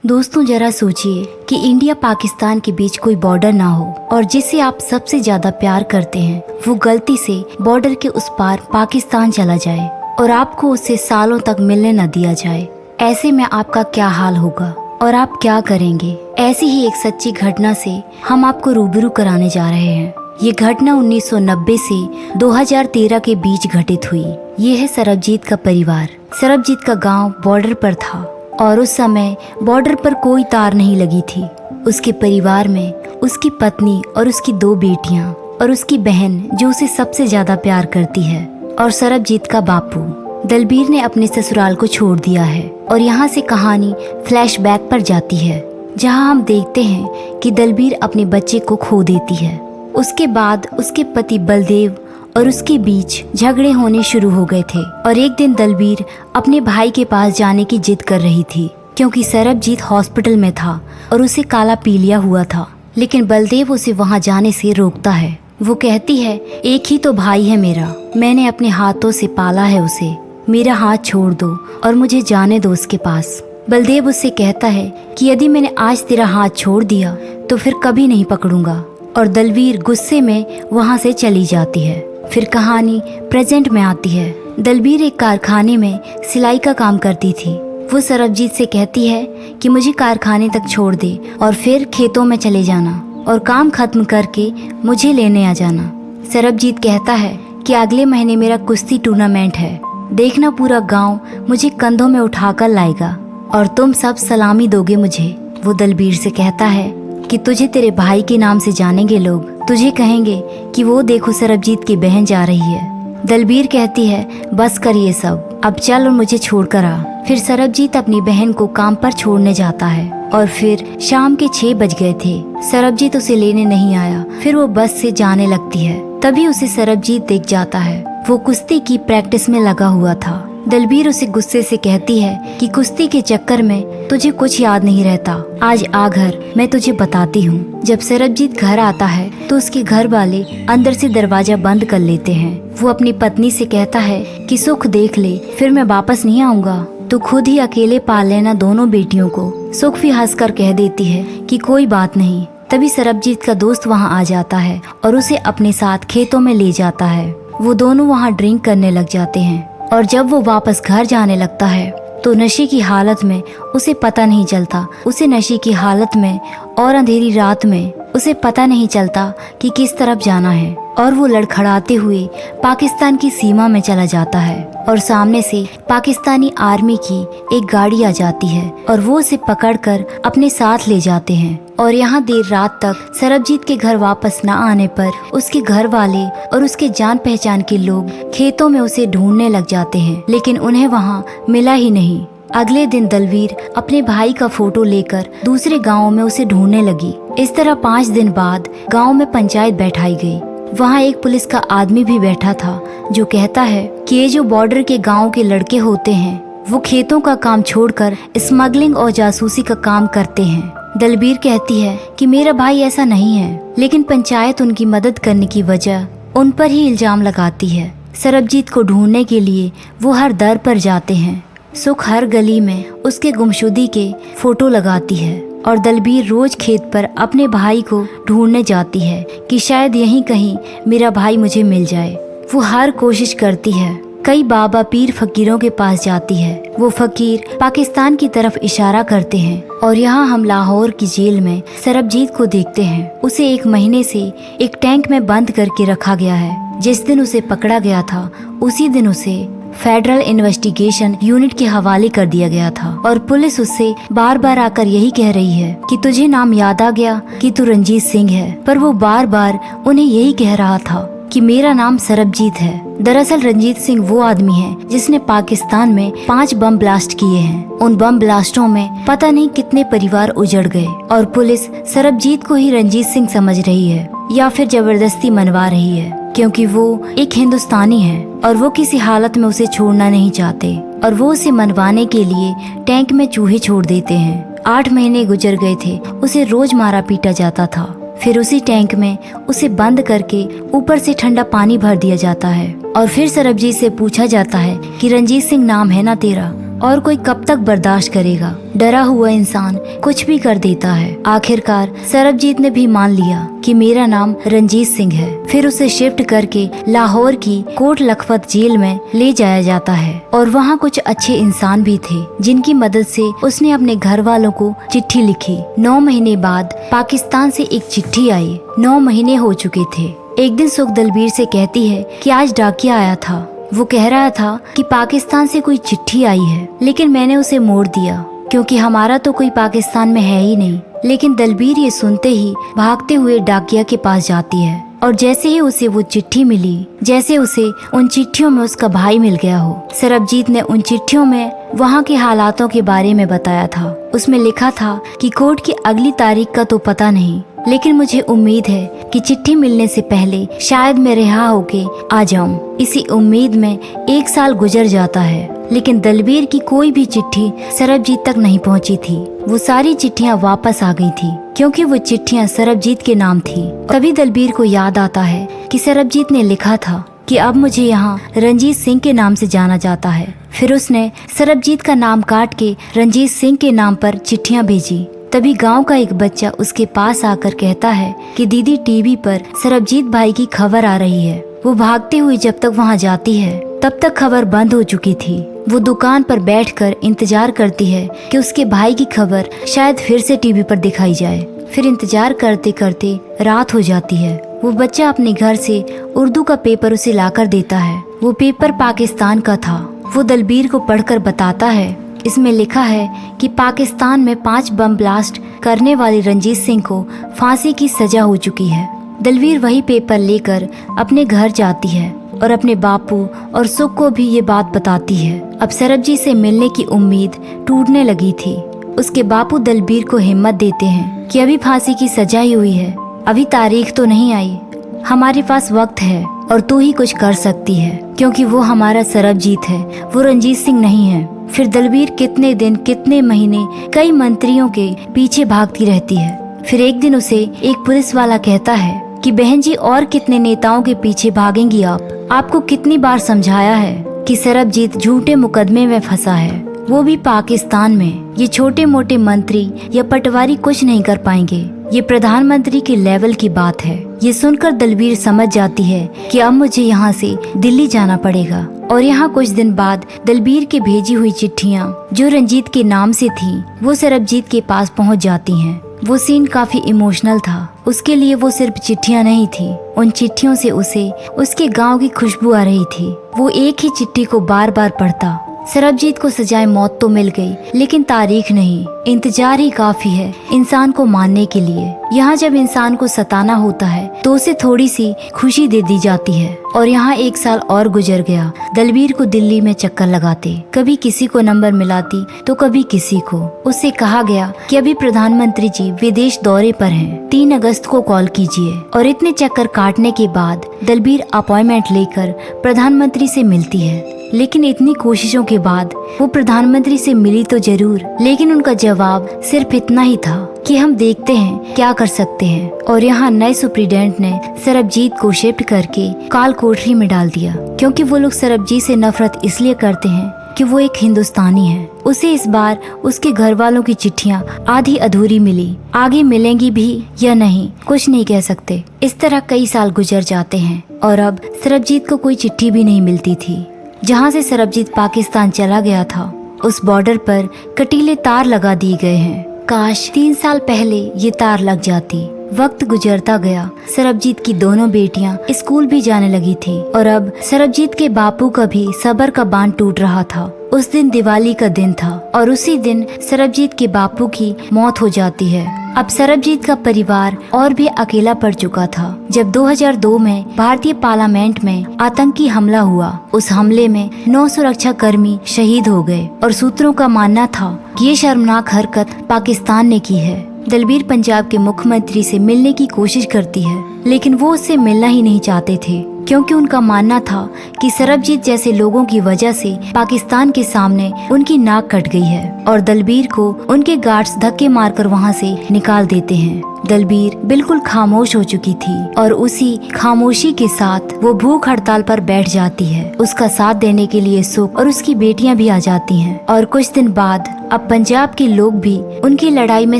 दोस्तों जरा सोचिए कि इंडिया पाकिस्तान के बीच कोई बॉर्डर ना हो और जिसे आप सबसे ज्यादा प्यार करते हैं वो गलती से बॉर्डर के उस पार पाकिस्तान चला जाए और आपको उससे सालों तक मिलने न दिया जाए। ऐसे में आपका क्या हाल होगा और आप क्या करेंगे? ऐसी ही एक सच्ची घटना से हम आपको रूबरू कराने जा रहे हैं। ये घटना 1990 से 2013 के बीच घटित हुई। ये है सरबजीत का परिवार। सरबजीत का गांव बॉर्डर पर था और उस समय बॉर्डर पर कोई तार नहीं लगी थी। उसके परिवार में उसकी पत्नी और उसकी 2 बेटियां और उसकी बहन जो उसे सबसे ज्यादा प्यार करती है, और सरबजीत का बापू दलबीर ने अपने ससुराल को छोड़ दिया है। और यहाँ से कहानी फ्लैशबैक पर जाती है जहाँ हम देखते हैं कि दलबीर अपने बच्चे को खो देती है। उसके बाद उसके पति बलदेव और उसके बीच झगड़े होने शुरू हो गए थे और एक दिन दलबीर अपने भाई के पास जाने की जिद कर रही थी क्योंकि सरबजीत हॉस्पिटल में था और उसे काला पीलिया हुआ था। लेकिन बलदेव उसे वहां जाने से रोकता है। वो कहती है, एक ही तो भाई है मेरा, मैंने अपने हाथों से पाला है उसे, मेरा हाथ छोड़ दो और मुझे जाने दो उसके पास। बलदेव उससे कहता है कि यदि मैंने आज तेरा हाथ छोड़ दिया तो फिर कभी नहीं पकड़ूंगा, और दलबीर गुस्से में वहां से चली जाती है। फिर कहानी प्रेजेंट में आती है। दलबीर एक कारखाने में सिलाई का काम करती थी। वो सरबजीत से कहती है कि मुझे कारखाने तक छोड़ दे और फिर खेतों में चले जाना और काम खत्म करके मुझे लेने आ जाना। सरबजीत कहता है कि अगले महीने मेरा कुश्ती टूर्नामेंट है, देखना पूरा गांव मुझे कंधों में उठाकर लाएगा और तुम सब सलामी दोगे मुझे। वो दलबीर से कहता है कि तुझे तेरे भाई के नाम से जानेंगे लोग, तुझे कहेंगे कि वो देखो सरबजीत की बहन जा रही है। दलबीर कहती है, बस कर ये सब, अब चल और मुझे छोड़ कर आ। फिर सरबजीत अपनी बहन को काम पर छोड़ने जाता है और फिर शाम के 6 बज गए थे। सरबजीत उसे लेने नहीं आया। फिर वो बस से जाने लगती है, तभी उसे सरबजीत देख जाता है। वो कुश्ती की प्रैक्टिस में लगा हुआ था। दलबीर उसे गुस्से से कहती है कि कुश्ती के चक्कर में तुझे कुछ याद नहीं रहता, आज आ घर, मैं तुझे बताती हूँ। जब सरबजीत घर आता है तो उसके घर वाले अंदर से दरवाजा बंद कर लेते हैं। वो अपनी पत्नी से कहता है कि सुख देख ले, फिर मैं वापस नहीं आऊँगा, तू खुद ही अकेले पाल लेना दोनों बेटियों को। सुख भी हंसकर कह देती है कि कोई बात नहीं। तभी सरबजीत का दोस्त वहाँ आ जाता है और उसे अपने साथ खेतों में ले जाता है। वो दोनों वहाँ ड्रिंक करने लग जाते हैं और जब वो वापस घर जाने लगता है तो नशे की हालत में उसे पता नहीं चलता। उसे नशे की हालत में और अंधेरी रात में उसे पता नहीं चलता कि किस तरफ जाना है, और वो लड़खड़ाते हुए पाकिस्तान की सीमा में चला जाता है और सामने से पाकिस्तानी आर्मी की एक गाड़ी आ जाती है और वो उसे पकड़कर अपने साथ ले जाते हैं। और यहाँ देर रात तक सरबजीत के घर वापस न आने पर उसके घर वाले और उसके जान पहचान के लोग खेतों में उसे ढूंढने लग जाते हैं, लेकिन उन्हें वहाँ मिला ही नहीं। अगले दिन दलबीर अपने भाई का फोटो लेकर दूसरे गाँव में उसे ढूंढने लगी। इस तरह 5 दिन बाद गाँव में पंचायत बैठाई गई। वहाँ एक पुलिस का आदमी भी बैठा था जो कहता है कि ये जो बॉर्डर के गाँव के लड़के होते हैं वो खेतों का काम छोड़कर स्मगलिंग और जासूसी का काम करते हैं। दलबीर कहती है कि मेरा भाई ऐसा नहीं है, लेकिन पंचायत उनकी मदद करने की वजह उन पर ही इल्जाम लगाती है। सरबजीत को ढूंढने के लिए वो हर दर पर जाते हैं। सुख हर गली में उसके गुमशुदगी के फोटो लगाती है और दलबीर रोज खेत पर अपने भाई को ढूंढने जाती है कि शायद यहीं कहीं मेरा भाई मुझे मिल जाए। वो हर कोशिश करती है। कई बाबा पीर फकीरों के पास जाती है। वो फकीर पाकिस्तान की तरफ इशारा करते हैं और यहाँ हम लाहौर की जेल में सरबजीत को देखते हैं। उसे 1 महीने से एक टैंक में बंद करके रखा गया है। जिस दिन उसे पकड़ा गया था उसी दिन उसे फेडरल इन्वेस्टिगेशन यूनिट के हवाले कर दिया गया था और पुलिस उससे बार बार आकर यही कह रही है कि तुझे नाम याद आ गया कि तू रंजीत सिंह है, पर वो बार बार उन्हें यही कह रहा था कि मेरा नाम सरबजीत है। दरअसल रंजीत सिंह वो आदमी है जिसने पाकिस्तान में 5 बम ब्लास्ट किए हैं। उन बम ब्लास्टों में पता नहीं कितने परिवार उजड़ गए और पुलिस सरबजीत को ही रंजीत सिंह समझ रही है या फिर जबरदस्ती मनवा रही है, क्योंकि वो एक हिंदुस्तानी है और वो किसी हालत में उसे छोड़ना नहीं चाहते और वो उसे मनवाने के लिए टैंक में चूहे छोड़ देते हैं। 8 महीने गुजर गए थे, उसे रोज मारा पीटा जाता था। फिर उसी टैंक में उसे बंद करके ऊपर से ठंडा पानी भर दिया जाता है और फिर सरबजीत से पूछा जाता है कि रंजीत सिंह नाम है ना तेरा, और कोई कब तक बर्दाश्त करेगा। डरा हुआ इंसान कुछ भी कर देता है। आखिरकार सरबजीत ने भी मान लिया कि मेरा नाम रंजीत सिंह है। फिर उसे शिफ्ट करके लाहौर की कोट लखपत जेल में ले जाया जाता है और वहाँ कुछ अच्छे इंसान भी थे जिनकी मदद से उसने अपने घर वालों को चिट्ठी लिखी। 9 महीने बाद पाकिस्तान से एक चिट्ठी आई। 9 महीने हो चुके थे। एक दिन सुख दलबीर से कहती है कि आज डाकिया आया था। वो कह रहा था कि पाकिस्तान से कोई चिट्ठी आई है, लेकिन मैंने उसे मोड़ दिया क्योंकि हमारा तो कोई पाकिस्तान में है ही नहीं। लेकिन दलबीर ये सुनते ही भागते हुए डाकिया के पास जाती है और जैसे ही उसे वो चिट्ठी मिली, जैसे उसे उन चिट्ठियों में उसका भाई मिल गया हो। सरबजीत ने उन चिट्ठियों में वहाँ के हालातों के बारे में बताया था। उसमें लिखा था कि कोर्ट की अगली तारीख का तो पता नहीं, लेकिन मुझे उम्मीद है कि चिट्ठी मिलने से पहले शायद मैं रिहा होके आ जाऊं। इसी उम्मीद में 1 साल गुजर जाता है, लेकिन दलबीर की कोई भी चिट्ठी सरबजीत तक नहीं पहुंची थी। वो सारी चिट्ठियां वापस आ गई थी क्योंकि वो चिट्ठियां सरबजीत के नाम थी। तभी दलबीर को याद आता है कि सरबजीत ने लिखा था कि अब मुझे यहाँ रंजीत सिंह के नाम से जाना जाता है। फिर उसने सरबजीत का नाम काट के रंजीत सिंह के नाम पर चिट्ठियां भेजी। तभी गांव का एक बच्चा उसके पास आकर कहता है कि दीदी टीवी पर सरबजीत भाई की खबर आ रही है। वो भागते हुए जब तक वहां जाती है तब तक खबर बंद हो चुकी थी। वो दुकान पर बैठकर इंतजार करती है कि उसके भाई की खबर शायद फिर से टीवी पर दिखाई जाए। फिर इंतजार करते करते रात हो जाती है। वो बच्चा अपने घर से उर्दू का पेपर उसे लाकर देता है। वो पेपर पाकिस्तान का था। वो दलबीर को पढ़कर बताता है, इसमें लिखा है कि पाकिस्तान में 5 बम ब्लास्ट करने वाले रंजीत सिंह को फांसी की सजा हो चुकी है। दलबीर वही पेपर लेकर अपने घर जाती है और अपने बापू और सुख को भी ये बात बताती है। अब सरबजीत से मिलने की उम्मीद टूटने लगी थी। उसके बापू दलबीर को हिम्मत देते हैं कि अभी फांसी की सजा ही हुई है, अभी तारीख तो नहीं आई, हमारे पास वक्त है और तू ही कुछ कर सकती है क्योंकि वो हमारा सरबजीत है, वो रंजीत सिंह नहीं है। फिर दलबीर कितने दिन, कितने महीने कई मंत्रियों के पीछे भागती रहती है। फिर एक दिन उसे एक पुलिस वाला कहता है कि बहन जी, और कितने नेताओं के पीछे भागेंगी आप? आपको कितनी बार समझाया है कि सरबजीत झूठे मुकदमे में फंसा है, वो भी पाकिस्तान में। ये छोटे मोटे मंत्री या पटवारी कुछ नहीं कर पाएंगे, ये प्रधानमंत्री के लेवल की बात है। ये सुनकर दलबीर समझ जाती है कि अब मुझे यहाँ से दिल्ली जाना पड़ेगा। और यहाँ कुछ दिन बाद दलबीर के भेजी हुई चिट्ठियाँ जो रंजीत के नाम से थी वो सरबजीत के पास पहुँच जाती हैं। वो सीन काफी इमोशनल था। उसके लिए वो सिर्फ चिट्ठियाँ नहीं थी, उन चिट्ठियों से उसे उसके गांव की खुशबू आ रही थी। वो एक ही चिट्ठी को बार बार पढ़ता। सरबजीत को सजाए मौत तो मिल गई, लेकिन तारीख नहीं। इंतजार ही काफी है इंसान को मानने के लिए। यहाँ जब इंसान को सताना होता है तो उसे थोड़ी सी खुशी दे दी जाती है। और यहाँ 1 साल और गुजर गया। दलबीर को दिल्ली में चक्कर लगाते, कभी किसी को नंबर मिलाती तो कभी किसी को। उससे कहा गया कि अभी प्रधानमंत्री जी विदेश दौरे पर हैं, 3 अगस्त को कॉल कीजिए। और इतने चक्कर काटने के बाद दलबीर अपॉइंटमेंट लेकर प्रधानमंत्री से मिलती है। लेकिन इतनी कोशिशों के बाद वो प्रधानमंत्री से मिली तो जरूर, लेकिन उनका जवाब सिर्फ इतना ही था कि हम देखते हैं क्या कर सकते हैं। और यहाँ नए सुप्रीडेंट ने सरबजीत को शिफ्ट करके काल कोठरी में डाल दिया, क्योंकि वो लोग सरबजीत से नफरत इसलिए करते हैं कि वो एक हिंदुस्तानी है। उसे इस बार उसके घर वालों की चिट्ठियाँ आधी अधूरी मिली, आगे मिलेंगी भी या नहीं कुछ नहीं कह सकते। इस तरह कई साल गुजर जाते हैं और अब सरबजीत को कोई चिट्ठी भी नहीं मिलती थी। जहाँ से सरबजीत पाकिस्तान चला गया था उस बॉर्डर पर कटीले तार लगा दिए गए हैं। काश 3 साल पहले ये तार लग जाती। वक्त गुजरता गया। सरबजीत की दोनों बेटियां स्कूल भी जाने लगी थी और अब सरबजीत के बापू का भी सब्र का बांध टूट रहा था। उस दिन दिवाली का दिन था और उसी दिन सरबजीत के बापू की मौत हो जाती है। अब सरबजीत का परिवार और भी अकेला पड़ चुका था। जब 2002 में भारतीय पार्लियामेंट में आतंकी हमला हुआ, उस हमले में 9 सुरक्षा कर्मी शहीद हो गए और सूत्रों का मानना था कि ये शर्मनाक हरकत पाकिस्तान ने की है। दलबीर पंजाब के मुख्यमंत्री से मिलने की कोशिश करती है, लेकिन वो उससे मिलना ही नहीं चाहते थे क्योंकि उनका मानना था कि सरबजीत जैसे लोगों की वजह से पाकिस्तान के सामने उनकी नाक कट गई है और दलबीर को उनके गार्ड्स धक्के मारकर वहाँ से निकाल देते हैं। दलबीर बिल्कुल खामोश हो चुकी थी और उसी खामोशी के साथ वो भूख हड़ताल पर बैठ जाती है। उसका साथ देने के लिए सुख और उसकी बेटियां भी आ जाती हैं और कुछ दिन बाद अब पंजाब के लोग भी उनकी लड़ाई में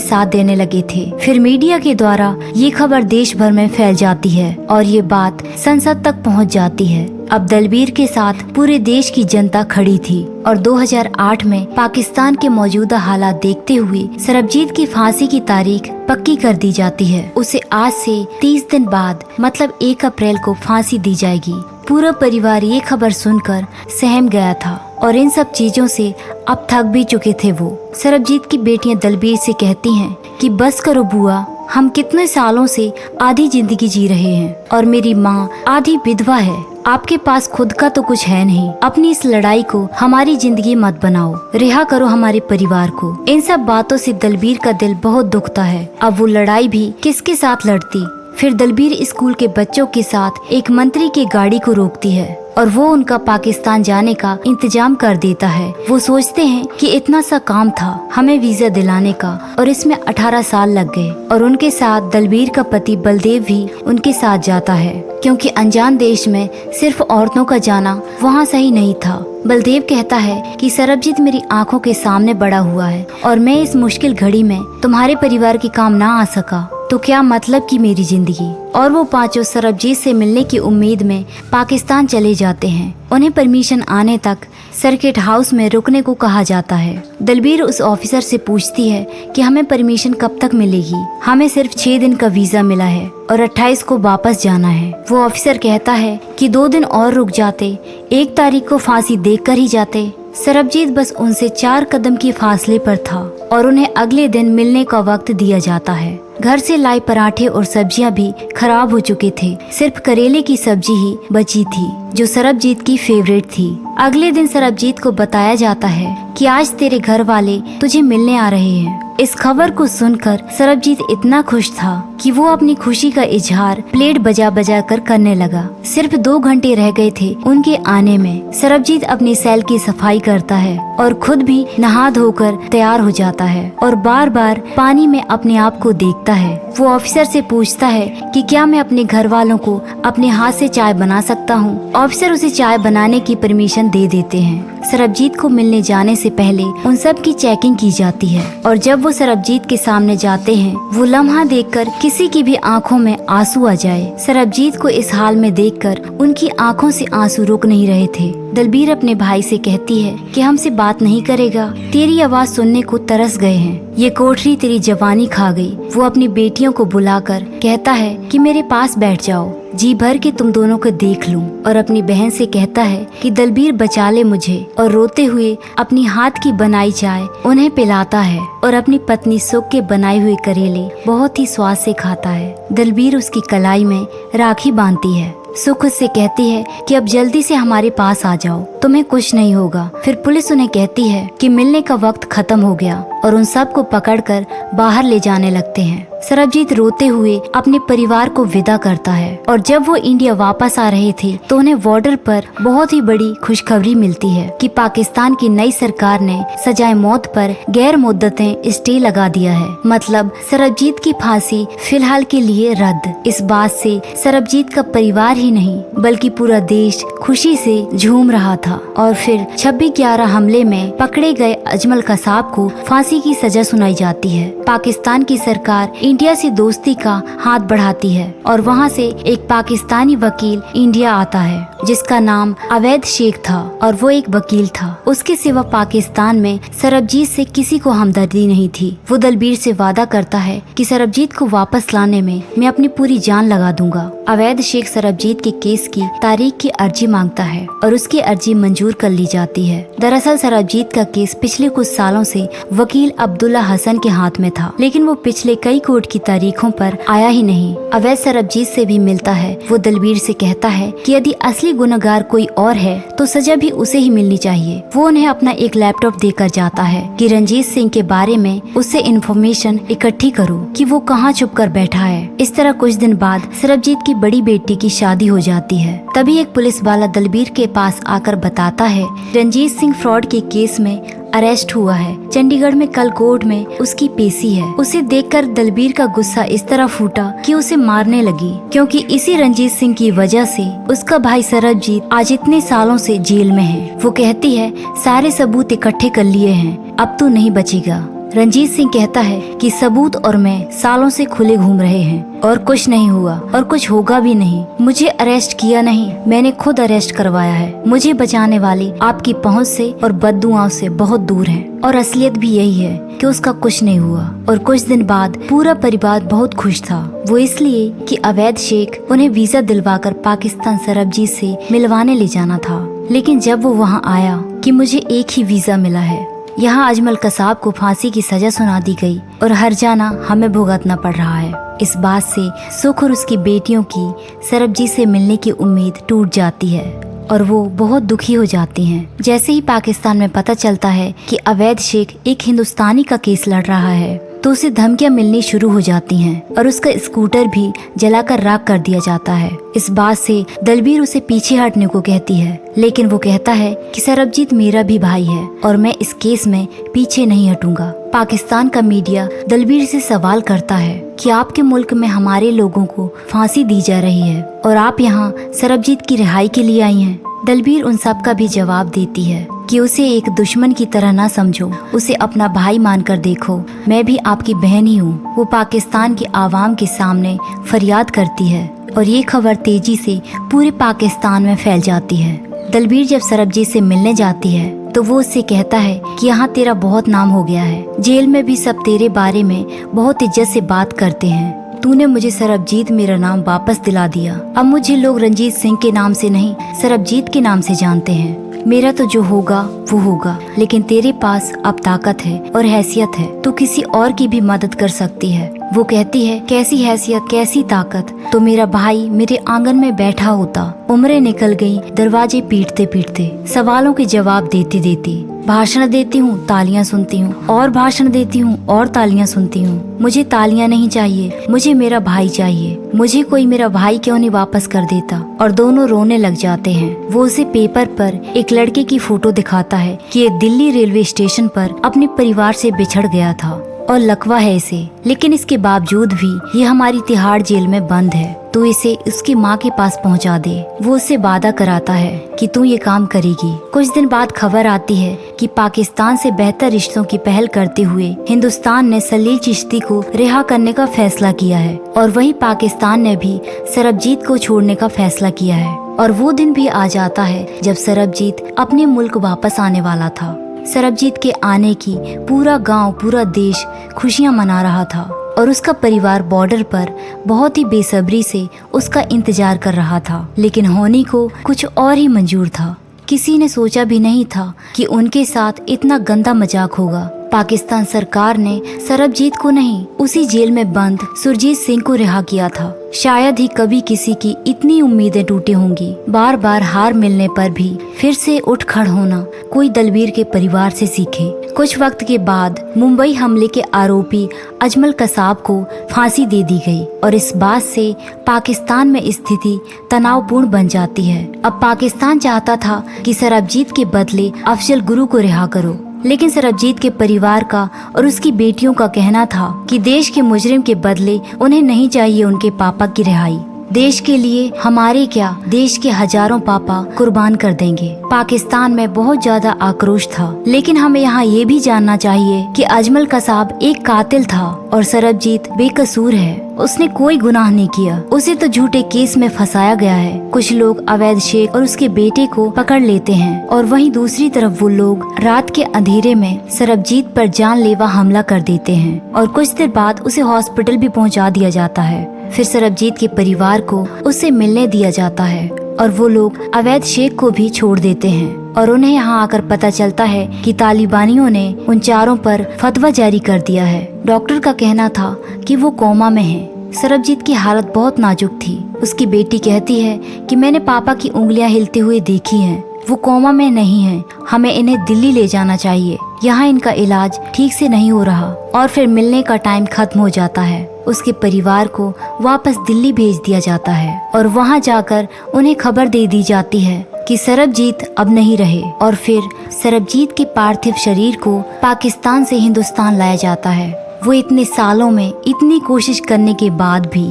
साथ देने लगे थे। फिर मीडिया के द्वारा ये खबर देश भर में फैल जाती है और ये बात संसद तक पहुंच जाती है। अब दलबीर के साथ पूरे देश की जनता खड़ी थी और 2008 में पाकिस्तान के मौजूदा हालात देखते हुए सरबजीत की फांसी की तारीख पक्की कर दी जाती है। उसे आज से 30 दिन बाद मतलब 1 अप्रैल को फांसी दी जाएगी। पूरा परिवार ये खबर सुनकर सहम गया था और इन सब चीजों से अब थक भी चुके थे वो। सरबजीत की बेटियां दलबीर से कहती हैं कि बस करो बुआ, हम कितने सालों से आधी जिंदगी जी रहे हैं और मेरी माँ आधी विधवा है। आपके पास खुद का तो कुछ है नहीं। अपनी इस लड़ाई को हमारी जिंदगी मत बनाओ, रिहा करो हमारे परिवार को। इन सब बातों से दलबीर का दिल बहुत दुखता है। अब वो लड़ाई भी किसके साथ लड़ती। फिर दलबीर स्कूल के बच्चों के साथ एक मंत्री की गाड़ी को रोकती है और वो उनका पाकिस्तान जाने का इंतजाम कर देता है। वो सोचते हैं कि इतना सा काम था हमें वीजा दिलाने का और इसमें 18 साल लग गए। और उनके साथ दलबीर का पति बलदेव भी उनके साथ जाता है क्योंकि अनजान देश में सिर्फ औरतों का जाना वहाँ सही नहीं था। बलदेव कहता है कि सरबजीत मेरी आंखों के सामने बड़ा हुआ है और मैं इस मुश्किल घड़ी में तुम्हारे परिवार के काम ना आ सका तो क्या मतलब की मेरी जिंदगी। और वो पांचों सरबजीत से मिलने की उम्मीद में पाकिस्तान चले जाते हैं। उन्हें परमिशन आने तक सर्किट हाउस में रुकने को कहा जाता है। दलबीर उस ऑफिसर से पूछती है कि हमें परमिशन कब तक मिलेगी। हमें सिर्फ 6 दिन का वीजा मिला है और 28 को वापस जाना है। वो ऑफिसर कहता है कि 2 दिन और रुक जाते, 1 तारीख को फांसी देकर ही जाते। सरबजीत बस उनसे 4 कदम के फासले पर था और उन्हें अगले दिन मिलने का वक्त दिया जाता है। घर से लाए पराठे और सब्जियां भी खराब हो चुके थे। सिर्फ करेले की सब्जी ही बची थी जो सरबजीत की फेवरेट थी। अगले दिन सरबजीत को बताया जाता है कि आज तेरे घर वाले तुझे मिलने आ रहे हैं। इस खबर को सुनकर सरबजीत इतना खुश था कि वो अपनी खुशी का इजहार प्लेट बजा बजा कर करने लगा। सिर्फ 2 घंटे रह गए थे उनके आने में। सरबजीत अपनी सेल की सफाई करता है और खुद भी नहा धोकर तैयार हो जाता है और बार बार पानी में अपने आप को देखता है। वो ऑफिसर से पूछता है कि क्या मैं अपने घर वालों को अपने हाथ से चाय बना सकता हूँ। ऑफिसर उसे चाय बनाने की परमिशन दे देते हैं। सरबजीत को मिलने जाने से पहले उन सब की चेकिंग की जाती है और जब वो सरबजीत के सामने जाते हैं वो लम्हा देखकर किसी की भी आंखों में आंसू आ जाए। सरबजीत को इस हाल में देखकर उनकी आंखों से आंसू रुक नहीं रहे थे। दलबीर अपने भाई से कहती है कि हमसे बात नहीं करेगा, तेरी आवाज सुनने को तरस गए हैं, ये कोठरी तेरी जवानी खा गई। वो अपनी बेटियों को बुलाकर कहता है कि मेरे पास बैठ जाओ, जी भर के तुम दोनों को देख लूं। और अपनी बहन से कहता है कि दलबीर बचा ले मुझे और रोते हुए अपनी हाथ की बनाई चाय उन्हें पिलाता है और अपनी पत्नी सुख के बनाए हुए करेले बहुत ही स्वाद से खाता है। दलबीर उसकी कलाई में राखी बांधती है। सुख उससे कहती है कि अब जल्दी से हमारे पास आ जाओ, तुम्हें कुछ नहीं होगा। फिर पुलिस उन्हें कहती है कि मिलने का वक्त खत्म हो गया और उन सबको पकड़कर बाहर ले जाने लगते हैं। सरबजीत रोते हुए अपने परिवार को विदा करता है और जब वो इंडिया वापस आ रहे थे तो उन्हें बॉर्डर पर बहुत ही बड़ी खुशखबरी मिलती है कि पाकिस्तान की नई सरकार ने सजाए मौत पर गैर मुद्दतें स्टे लगा दिया है। मतलब सरबजीत की फांसी फिलहाल के लिए रद्द। इस बात से सरबजीत का परिवार ही नहीं बल्कि पूरा देश खुशी से झूम रहा था। और फिर 26/11 हमले में पकड़े गए अजमल कसाब को फांसी की सजा सुनाई जाती है। पाकिस्तान की सरकार इंडिया से दोस्ती का हाथ बढ़ाती है और वहाँ से एक पाकिस्तानी वकील इंडिया आता है जिसका नाम अवैध शेख था और वो एक वकील था। उसके सिवा पाकिस्तान में सरबजीत से किसी को हमदर्दी नहीं थी। वो दलबीर से वादा करता है कि सरबजीत को वापस लाने में मैं अपनी पूरी जान लगा दूंगा। अवैध शेख सरबजीत के केस की तारीख की अर्जी मांगता है और उसकी अर्जी मंजूर कर ली जाती है। दरअसल सरबजीत का केस पिछले कुछ सालों से वकील अब्दुल्ला हसन के हाथ में था, लेकिन वो पिछले कई कोर्ट की तारीखों पर आया ही नहीं। अवैध सरबजीत से भी मिलता है। वो दलबीर से कहता है कि यदि असली गुनहगार कोई और है तो सजा भी उसे ही मिलनी चाहिए। वो उन्हें अपना एक लैपटॉप देकर जाता है कि रंजीत सिंह के बारे में उससे इन्फॉर्मेशन इकट्ठी करो कि वो कहाँ छुप कर बैठा है। इस तरह कुछ दिन बाद सरबजीत की बड़ी बेटी की शादी हो जाती है। तभी एक पुलिस वाला दलबीर के पास आकर बताता है रंजीत सिंह फ्रॉड के केस में अरेस्ट हुआ है। चंडीगढ़ में कल कोर्ट में उसकी पेशी है। उसे देखकर दलबीर का गुस्सा इस तरह फूटा कि उसे मारने लगी, क्योंकि इसी रंजीत सिंह की वजह से उसका भाई सरबजीत आज इतने सालों से जेल में है। वो कहती है सारे सबूत इकट्ठे कर लिए हैं, अब तो नहीं बचेगा। रंजीत सिंह कहता है कि सबूत और मैं सालों से खुले घूम रहे हैं और कुछ नहीं हुआ और कुछ होगा भी नहीं। मुझे अरेस्ट किया नहीं, मैंने खुद अरेस्ट करवाया है। मुझे बचाने वाले आपकी पहुंच से और बददुआओं से बहुत दूर हैं। और असलियत भी यही है कि उसका कुछ नहीं हुआ। और कुछ दिन बाद पूरा परिवार बहुत खुश था। वो इसलिए कि अवैध शेख उन्हें वीजा दिलवाकर पाकिस्तान सरबजीत से मिलवाने ले जाना था। लेकिन जब वो वहाँ आया कि मुझे एक ही वीजा मिला है, यहाँ अजमल कसाब को फांसी की सजा सुना दी गई और हर जाना हमें भुगतना पड़ रहा है। इस बात से सुख और उसकी बेटियों की सरबजीत से मिलने की उम्मीद टूट जाती है और वो बहुत दुखी हो जाती हैं। जैसे ही पाकिस्तान में पता चलता है कि अवैध शेख एक हिंदुस्तानी का केस लड़ रहा है तो उसे धमकियां मिलनी शुरू हो जाती हैं और उसका स्कूटर भी जलाकर राख कर दिया जाता है। इस बात से दलबीर उसे पीछे हटने को कहती है, लेकिन वो कहता है कि सरबजीत मेरा भी भाई है और मैं इस केस में पीछे नहीं हटूंगा। पाकिस्तान का मीडिया दलबीर से सवाल करता है कि आपके मुल्क में हमारे लोगों को फांसी दी जा रही है और आप यहाँ सरबजीत की रिहाई के लिए आई हैं। दलबीर उन सब का भी जवाब देती है कि उसे एक दुश्मन की तरह ना समझो, उसे अपना भाई मानकर देखो, मैं भी आपकी बहन ही हूँ। वो पाकिस्तान की आवाम के सामने फरियाद करती है और ये खबर तेजी से पूरे पाकिस्तान में फैल जाती है। दलबीर जब सरबजीत से मिलने जाती है तो वो उससे कहता है कि यहाँ तेरा बहुत नाम हो गया है, जेल में भी सब तेरे बारे में बहुत इज्जत से बात करते हैं। तूने मुझे सरबजीत मेरा नाम वापस दिला दिया। अब मुझे लोग रंजीत सिंह के नाम से नहीं सरबजीत के नाम से जानते हैं। मेरा तो जो होगा वो होगा, लेकिन तेरे पास अब ताकत है और हैसियत है, तू किसी और की भी मदद कर सकती है। वो कहती है कैसी हैसियत, कैसी ताकत? तो मेरा भाई मेरे आंगन में बैठा होता। उम्रें निकल गई दरवाजे पीटते पीटते, सवालों के जवाब देते देते। भाषण देती हूँ, तालियां सुनती हूँ, और भाषण देती हूँ और तालियां सुनती हूँ। मुझे तालियां नहीं चाहिए, मुझे मेरा भाई चाहिए। मुझे कोई मेरा भाई क्यों नहीं वापस कर देता? और दोनों रोने लग जाते हैं। वो उसे पेपर पर एक लड़के की फोटो दिखाता है कि ये दिल्ली रेलवे स्टेशन पर अपने परिवार से बिछड़ गया था और लकवा है इसे, लेकिन इसके बावजूद भी ये हमारी तिहाड़ जेल में बंद है, तू इसे उसकी माँ के पास पहुँचा दे। वो उससे वादा कराता है कि तू ये काम करेगी। कुछ दिन बाद खबर आती है कि पाकिस्तान से बेहतर रिश्तों की पहल करते हुए हिंदुस्तान ने सलील चिश्ती को रिहा करने का फैसला किया है और वहीं पाकिस्तान ने भी सरबजीत को छोड़ने का फैसला किया है। और वो दिन भी आ जाता है जब सरबजीत अपने मुल्क वापस आने वाला था। सरबजीत के आने की पूरा गांव, पूरा देश खुशियां मना रहा था और उसका परिवार बॉर्डर पर बहुत ही बेसब्री से उसका इंतजार कर रहा था। लेकिन होनी को कुछ और ही मंजूर था। किसी ने सोचा भी नहीं था कि उनके साथ इतना गंदा मजाक होगा। पाकिस्तान सरकार ने सरबजीत को नहीं, उसी जेल में बंद सुरजीत सिंह को रिहा किया था। शायद ही कभी किसी की इतनी उम्मीदें टूटी होंगी। बार बार हार मिलने पर भी फिर से उठ खड़ होना कोई दलबीर के परिवार से सीखे। कुछ वक्त के बाद मुंबई हमले के आरोपी अजमल कसाब को फांसी दे दी गई और इस बात से पाकिस्तान में स्थिति तनावपूर्ण बन जाती है। अब पाकिस्तान चाहता था कि सरबजीत के बदले अफजल गुरु को रिहा करो, लेकिन सरबजीत के परिवार का और उसकी बेटियों का कहना था कि देश के मुजरिम के बदले उन्हें नहीं चाहिए उनके पापा की रिहाई। देश के लिए हमारे क्या, देश के हजारों पापा कुर्बान कर देंगे। पाकिस्तान में बहुत ज्यादा आक्रोश था, लेकिन हमें यहाँ ये भी जानना चाहिए कि अजमल कसाब एक कातिल था और सरबजीत बेकसूर है। उसने कोई गुनाह नहीं किया, उसे तो झूठे केस में फंसाया गया है। कुछ लोग अवैध शेख और उसके बेटे को पकड़ लेते हैं और वहीं दूसरी तरफ वो लोग रात के अंधेरे में सरबजीत पर जानलेवा हमला कर देते हैं और कुछ देर बाद उसे हॉस्पिटल भी पहुंचा दिया जाता है। फिर सरबजीत के परिवार को उससे मिलने दिया जाता है और वो लोग अवैध शेख को भी छोड़ देते हैं और उन्हें यहाँ आकर पता चलता है कि तालिबानियों ने उन चारों पर फतवा जारी कर दिया है। डॉक्टर का कहना था कि वो कोमा में है। सरबजीत की हालत बहुत नाजुक थी। उसकी बेटी कहती है कि मैंने पापा की उंगलियां हिलते हुए देखी हैं। वो कोमा में नहीं है, हमें इन्हें दिल्ली ले जाना चाहिए, यहाँ इनका इलाज ठीक से नहीं हो रहा। और फिर मिलने का टाइम खत्म हो जाता है। उसके परिवार को वापस दिल्ली भेज दिया जाता है और वहाँ जाकर उन्हें खबर दे दी जाती है कि सरबजीत अब नहीं रहे। और फिर सरबजीत के पार्थिव शरीर को पाकिस्तान से हिंदुस्तान लाया जाता है। वो इतने सालों में इतनी कोशिश करने के बाद भी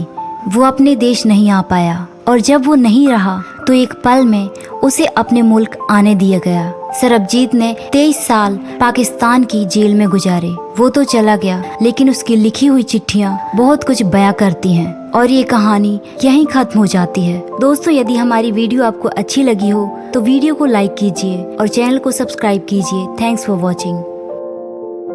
वो अपने देश नहीं आ पाया और जब वो नहीं रहा तो एक पल में उसे अपने मुल्क आने दिया गया। सरबजीत ने 23 साल पाकिस्तान की जेल में गुजारे। वो तो चला गया लेकिन उसकी लिखी हुई चिट्ठियाँ बहुत कुछ बयां करती हैं और ये कहानी यहीं खत्म हो जाती है। दोस्तों, यदि हमारी वीडियो आपको अच्छी लगी हो तो वीडियो को लाइक कीजिए और चैनल को सब्सक्राइब कीजिए। Thanks for watching.